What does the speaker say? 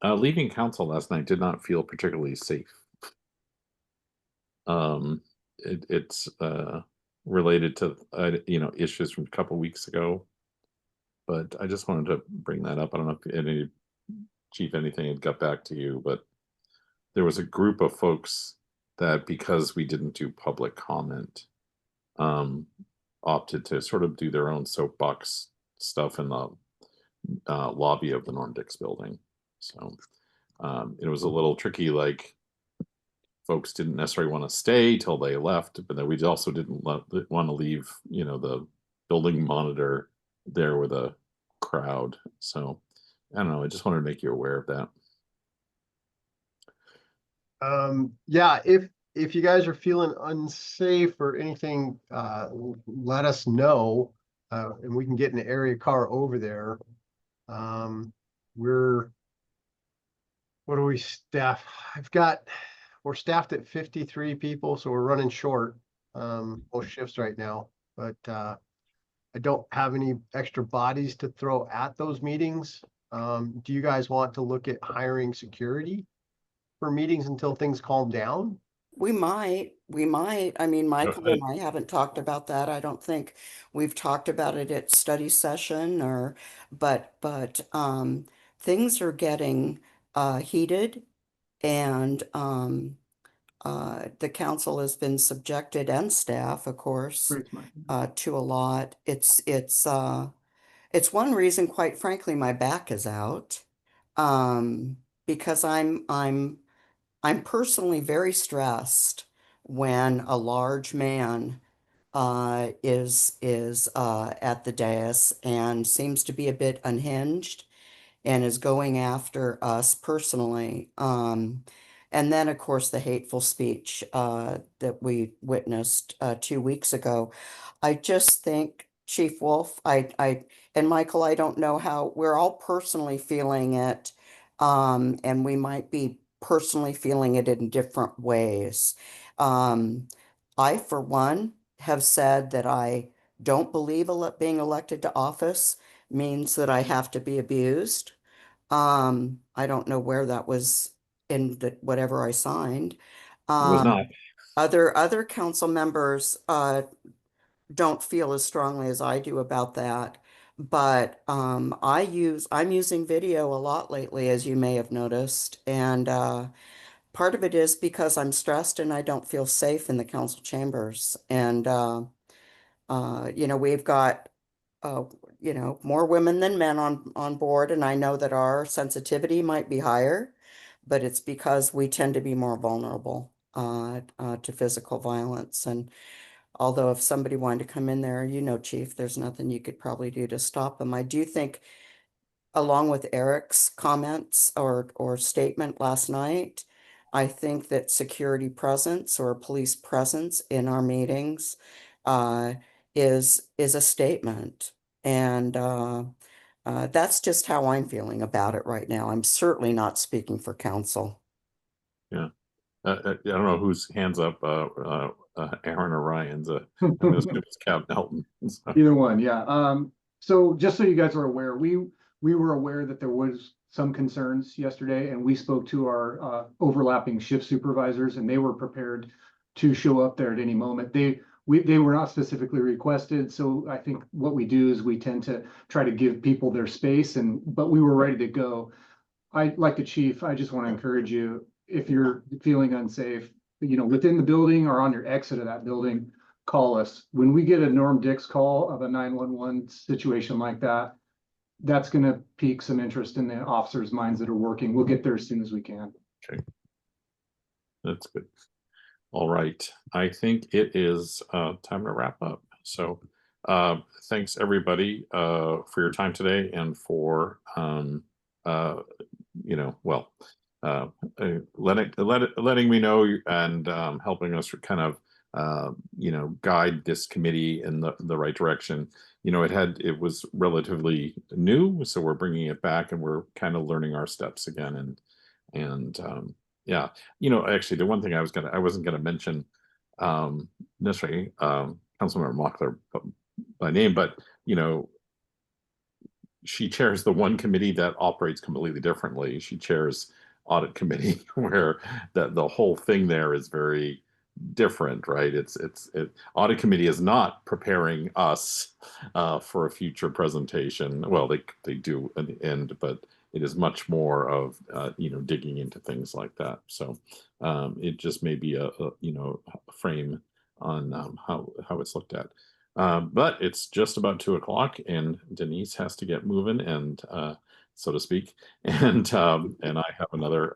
Leaving council last night did not feel particularly safe. It's related to issues from a couple weeks ago, but I just wanted to bring that up. I don't know if anything had got back to you, but there was a group of folks that, because we didn't do public comment, opted to sort of do their own soapbox stuff in the lobby of the Norm Dix building. So it was a little tricky, like folks didn't necessarily want to stay till they left, but then we also didn't want to leave, the building monitor there with a crowd. So I don't know, I just wanted to make you aware of that. Yeah, if you guys are feeling unsafe or anything, let us know, and we can get an area car over there. What do we staff? We're staffed at 53 people, so we're running short, both shifts right now, but I don't have any extra bodies to throw at those meetings. Do you guys want to look at hiring security for meetings until things calm down? We might. I mean, Michael and I haven't talked about that. I don't think we've talked about it at study session but things are getting heated, and the council has been subjected, and staff, of course, to a lot. It's one reason, quite frankly, my back is out, because I'm personally very stressed when a large man is at the dais and seems to be a bit unhinged and is going after us personally. And then, of course, the hateful speech that we witnessed 2 weeks ago. I just think, Chief Wolf, and Michael, I don't know how we're all personally feeling it, and we might be personally feeling it in different ways. I, for one, have said that I don't believe being elected to office means that I have to be abused. I don't know where that was in whatever I signed. It was not. Other council members don't feel as strongly as I do about that. But I'm using video a lot lately, as you may have noticed, and part of it is because I'm stressed and I don't feel safe in the council chambers. And we've got more women than men on board, and I know that our sensitivity might be higher, but it's because we tend to be more vulnerable to physical violence. And although if somebody wanted to come in there, Chief, there's nothing you could probably do to stop them. I do think, along with Eric's comments or statement last night, I think that security presence or police presence in our meetings is a statement. And that's just how I'm feeling about it right now. I'm certainly not speaking for council. Yeah. I don't know whose hands up, Aaron or Ryan's. I was going to Cap Nelton. So. Either one, yeah. So just so you guys are aware, we were aware that there was some concerns yesterday, and we spoke to our overlapping shift supervisors, and they were prepared to show up there at any moment. They were not specifically requested, so I think what we do is we tend to try to give people their space, but we were ready to go. Like the chief, I just want to encourage you, if you're feeling unsafe, within the building or on your exit of that building, call us. When we get a Norm Dix call of a 911 situation like that, that's going to pique some interest in the officers' minds that are working. We'll get there as soon as we can. Okay. That's good. All right. I think it is time to wrap up. So thanks everybody for your time today and for letting me know and helping us kind of guide this committee in the right direction. It was relatively new, so we're bringing it back and we're kind of learning our steps again, and Yeah, you know, actually, the one thing I wasn't gonna mention necessarily Councilmember Mockler by name, but you know, she chairs the one committee that operates completely differently. She chairs audit committee, where the whole thing there is very different, right? Audit committee is not preparing us for a future presentation. Well, they do in the end, but it is much more of you know, digging into things like that. So it just may be a you know, a frame on how it's looked at. But it's just about 2 o'clock, and Denise has to get moving, and so to speak, and I have another